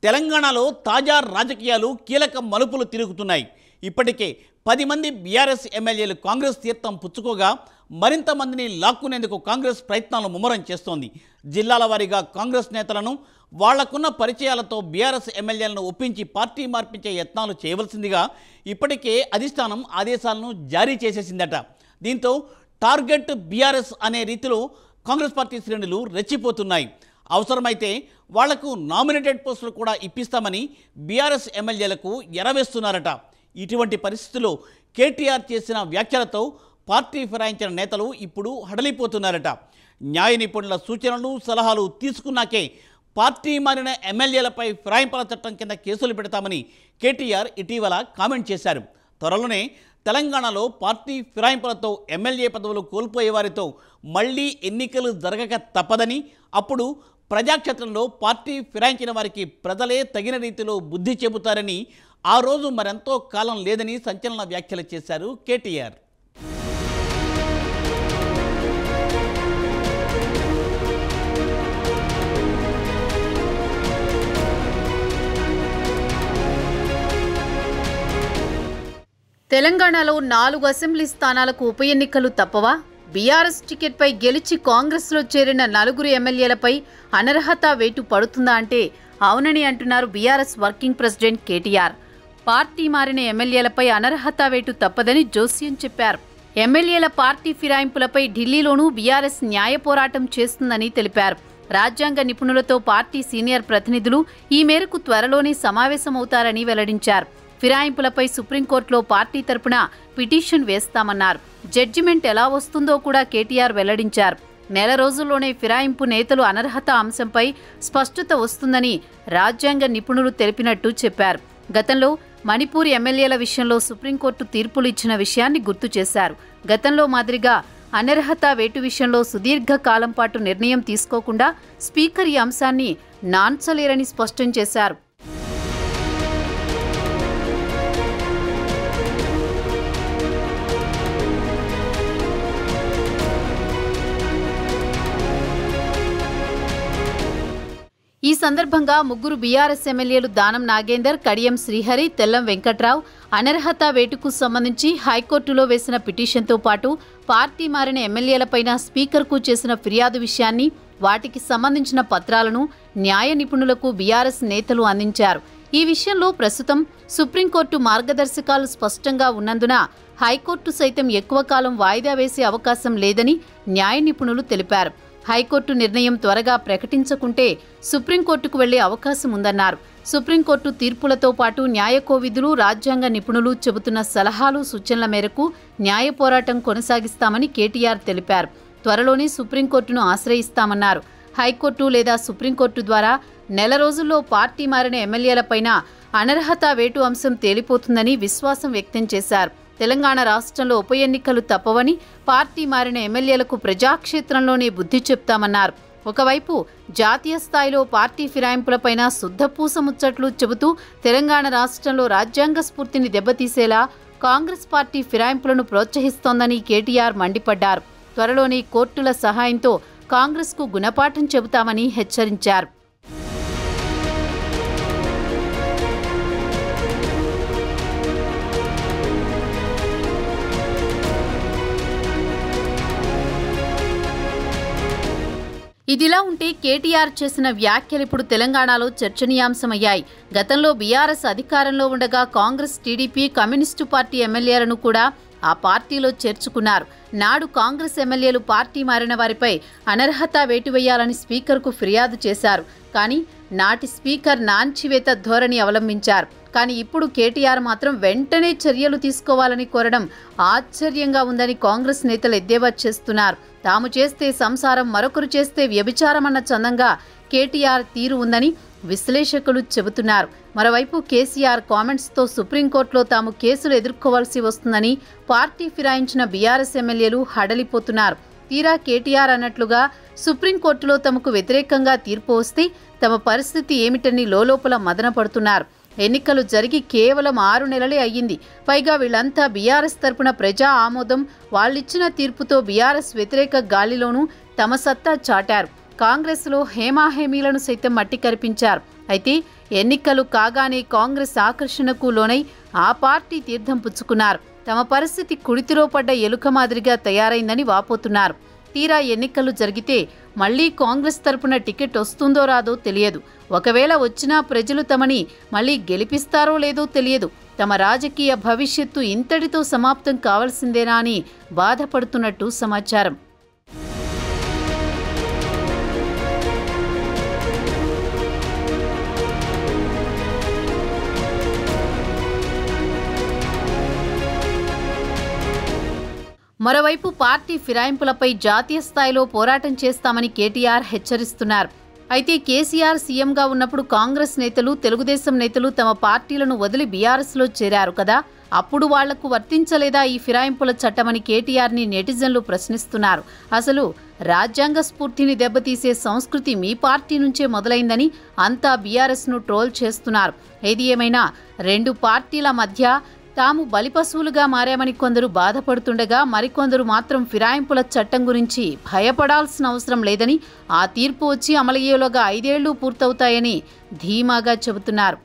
తెలంగాణలో తాజా రాజకీయాలు కీలక మలుపులు తిరుగుతున్నాయి. ఇప్పటికే 10 మంది బీఆర్ఎస్ ఎమ్మెల్యేలు కాంగ్రెస్ తీర్థం పుచ్చుకోగా మరింత మందిని లాక్కునేందుకు కాంగ్రెస్ ప్రయత్నాలు ముమ్మరం చేస్తోంది. జిల్లాల వారీగా కాంగ్రెస్ నేతలను వాళ్లకున్న పరిచయాలతో బీఆర్ఎస్ ఎమ్మెల్యేలను ఒప్పించి పార్టీ మార్పించే యత్నాలు చేయవలసిందిగా ఇప్పటికే అధిష్టానం ఆదేశాలను జారీ చేసేసిందట. దీంతో టార్గెట్ బీఆర్ఎస్ అనే రీతిలో కాంగ్రెస్ పార్టీ శ్రేణులు రెచ్చిపోతున్నాయి. అవసరమైతే వాళ్లకు నామినేటెడ్ పోస్టులు కూడా ఇప్పిస్తామని బీఆర్ఎస్ ఎమ్మెల్యేలకు ఎరవేస్తున్నారట. ఇటువంటి పరిస్థితుల్లో కేటీఆర్ చేసిన వ్యాఖ్యలతో పార్టీ ఫిరాయించిన నేతలు ఇప్పుడు హడలిపోతున్నారట. న్యాయ నిపుణుల సూచనలు సలహాలు తీసుకున్నాకే పార్టీ మారిన ఎమ్మెల్యేలపై ఫిరాయింపుల చట్టం కింద కేసులు పెడతామని కేటీఆర్ ఇటీవల కామెంట్ చేశారు. త్వరలోనే తెలంగాణలో పార్టీ ఫిరాయింపులతో ఎమ్మెల్యే పదవులు కోల్పోయే వారితో మళ్లీ ఎన్నికలు జరగక తప్పదని, అప్పుడు ప్రజాక్షేత్రంలో పార్టీ ఫిరాయించిన వారికి ప్రజలే తగిన రీతిలో బుద్ధి చెబుతారని, ఆ రోజు మరెంతో కాలం లేదని సంచలన వ్యాఖ్యలు చేశారు కేటీఆర్. తెలంగాణలో 4 అసెంబ్లీ స్థానాలకు ఉప ఎన్నికలు తప్పవా? బీఆర్ఎస్ టికెట్పై గెలిచి కాంగ్రెస్లో చేరిన 4 ఎమ్మెల్యేలపై అనర్హత వేటు పడుతుందా అంటే అవునని అంటున్నారు BRS working president KTR. Party మారిన ఎమ్మెల్యేలపై అనర్హత వేటు తప్పదని జోస్యం చెప్పారు. ఎమ్మెల్యేల పార్టీ ఫిరాయింపులపై ఢిల్లీలోనూ బీఆర్ఎస్ న్యాయ పోరాటం చేస్తుందని తెలిపారు. రాజ్యాంగ నిపుణులతో పార్టీ సీనియర్ ప్రతినిధులు ఈ మేరకు త్వరలోనే సమావేశమవుతారని వెల్లడించారు. ఫిరాయింపులపై సుప్రీంకోర్టులో పార్టీ తరపున పిటిషన్ వేస్తామన్నారు. జడ్జిమెంట్ ఎలా వస్తుందో కూడా కేటీఆర్ వెల్లడించారు. నెల రోజుల్లోనే ఫిరాయింపు నేతలు అనర్హత అంశంపై స్పష్టత వస్తుందని రాజ్యాంగ నిపుణులు తెలిపినట్టు చెప్పారు. గతంలో మణిపూర్ ఎమ్మెల్యేల విషయంలో సుప్రీంకోర్టు తీర్పులు ఇచ్చిన విషయాన్ని గుర్తు చేశారు. గతంలో మాదిరిగా అనర్హత వేటు విషయంలో సుదీర్ఘ కాలం పాటు నిర్ణయం తీసుకోకుండా స్పీకర్ ఈ అంశాన్ని నాన్చలేరని స్పష్టం చేశారు. ఈ సందర్భంగా 3 బీఆర్ఎస్ ఎమ్మెల్యేలు దానం నాగేందర్, కడియం శ్రీహరి, తెల్లం వెంకట్రావు అనర్హత వేటుకు సంబంధించి హైకోర్టులో వేసిన పిటిషన్తో పాటు పార్టీ మారిన ఎమ్మెల్యేలపైన స్పీకర్కు చేసిన ఫిర్యాదు విషయాన్ని, వాటికి సంబంధించిన పత్రాలను న్యాయ నిపుణులకు బీఆర్ఎస్ నేతలు అందించారు. ఈ విషయంలో ప్రస్తుతం సుప్రీంకోర్టు మార్గదర్శకాలు స్పష్టంగా ఉన్నందున హైకోర్టు సైతం ఎక్కువ కాలం వాయిదా వేసే అవకాశం లేదని న్యాయ నిపుణులు తెలిపారు. హైకోర్టు నిర్ణయం త్వరగా ప్రకటించకుంటే సుప్రీంకోర్టుకు వెళ్లే అవకాశం ఉందన్నారు. సుప్రీంకోర్టు తీర్పులతో పాటు న్యాయ కోవిదులు, రాజ్యాంగ నిపుణులు చెబుతున్న సలహాలు, సూచనల మేరకు న్యాయ పోరాటం కొనసాగిస్తామని కేటీఆర్ తెలిపారు. త్వరలోనే సుప్రీంకోర్టును ఆశ్రయిస్తామన్నారు. హైకోర్టు లేదా సుప్రీంకోర్టు ద్వారా నెల రోజుల్లో పార్టీ మారిన ఎమ్మెల్యేలపైన అనర్హత వేటు అంశం తేలిపోతుందని విశ్వాసం వ్యక్తం చేశారు. తెలంగాణ రాష్ట్రంలో ఉప ఎన్నికలు తప్పవని, పార్టీ మారిన ఎమ్మెల్యేలకు ప్రజాక్షేత్రంలోనే బుద్ధి చెప్తామన్నారు. ఒకవైపు జాతీయ స్థాయిలో పార్టీ ఫిరాయింపులపైన శుద్ధపూస ముచ్చట్లు చెబుతూ తెలంగాణ రాష్ట్రంలో రాజ్యాంగ స్ఫూర్తిని దెబ్బతీసేలా కాంగ్రెస్ పార్టీ ఫిరాయింపులను ప్రోత్సహిస్తోందని కేటీఆర్ మండిపడ్డారు. త్వరలోనే కోర్టుల సహాయంతో కాంగ్రెస్కు గుణపాఠం చెబుతామని హెచ్చరించారు. ఇదిలా ఉంటే కేటీఆర్ చేసిన వ్యాఖ్యలు ఇప్పుడు తెలంగాణలో చర్చనీయాంశమయ్యాయి. గతంలో బీఆర్ఎస్ అధికారంలో ఉండగా కాంగ్రెస్, టీడీపీ, కమ్యూనిస్టు పార్టీ ఎమ్మెల్యేలను కూడా ఆ పార్టీలో చేర్చుకున్నారు. నాడు కాంగ్రెస్ ఎమ్మెల్యేలు పార్టీ మారిన వారిపై అనర్హత వేటు వేయాలని స్పీకర్కు ఫిర్యాదు చేశారు. కానీ నాటి స్పీకర్ నాన్చివేత ధోరణి అవలంబించారు. కానీ ఇప్పుడు కేటీఆర్ మాత్రం వెంటనే చర్యలు తీసుకోవాలని కోరడం ఆశ్చర్యంగా ఉందని కాంగ్రెస్ నేతలు ఎద్దేవా చేస్తున్నారు. తాము చేస్తే సంసారం, మరొకరు చేస్తే వ్యభిచారమన్న చందంగా కేటీఆర్ తీరు ఉందని విశ్లేషకులు చెబుతున్నారు. మరోవైపు కేసీఆర్ కామెంట్స్తో సుప్రీంకోర్టులో తాము కేసులు ఎదుర్కోవాల్సి వస్తుందని పార్టీ ఫిరాయించిన బీఆర్ఎస్ ఎమ్మెల్యేలు హడలిపోతున్నారు. తీరా కేటీఆర్ అన్నట్లుగా సుప్రీంకోర్టులో తమకు వ్యతిరేకంగా తీర్పు వస్తే తమ పరిస్థితి ఏమిటని లోలోపల మదన పడుతున్నారు. ఎన్నికలు జరిగి కేవలం 6 నెలలే అయ్యింది. పైగా వీళ్లంతా బీఆర్ఎస్ తరపున ప్రజా ఆమోదం, వాళ్ళిచ్చిన తీర్పుతో బీఆర్ఎస్ వ్యతిరేక గాలిలోనూ తమ సత్తా చాటారు. కాంగ్రెస్లో హేమాహేమీలను సైతం మట్టి కరిపించారు. అయితే ఎన్నికలు కాగానే కాంగ్రెస్ ఆకర్షణకు లోనై ఆ పార్టీ తీర్థం పుచ్చుకున్నారు. తమ పరిస్థితి కుడితిలో పడ్డ ఎలుక మాదిరిగా తయారైందని వాపోతున్నారు. తీరా ఎన్నికలు జరిగితే మళ్లీ కాంగ్రెస్ తరపున టికెట్ వస్తుందో రాదో తెలియదు. ఒకవేళ వచ్చినా ప్రజలు తమని మళ్లీ గెలిపిస్తారో లేదో తెలియదు. తమ రాజకీయ భవిష్యత్తు ఇంతటితో సమాప్తం కావాల్సిందేనా అని బాధపడుతున్నట్టు సమాచారం. మరోవైపు పార్టీ ఫిరాయింపులపై జాతీయ స్థాయిలో పోరాటం చేస్తామని కేటీఆర్ హెచ్చరిస్తున్నారు. అయితే కేసీఆర్ సీఎంగా ఉన్నప్పుడు కాంగ్రెస్ నేతలు, తెలుగుదేశం నేతలు తమ పార్టీలను వదిలి బీఆర్ఎస్లో చేరారు కదా, అప్పుడు వాళ్లకు వర్తించలేదా ఈ ఫిరాయింపుల చట్టమని కేటీఆర్ని నెటిజన్లు ప్రశ్నిస్తున్నారు. అసలు రాజ్యాంగ స్ఫూర్తిని దెబ్బతీసే సంస్కృతి మీ పార్టీ నుంచే మొదలైందని అంతా బీఆర్ఎస్ను ట్రోల్ చేస్తున్నారు. ఏది ఏమైనా రెండు పార్టీల మధ్య తాము బలిపశువులుగా మారామని కొందరు బాధపడుతుండగా, మరికొందరు మాత్రం ఫిరాయింపుల చట్టం గురించి భయపడాల్సిన అవసరం లేదని, ఆ తీర్పు వచ్చి అమలయ్యేలోగా 5 ఏళ్లు పూర్తవుతాయని ధీమాగా చెబుతున్నారు.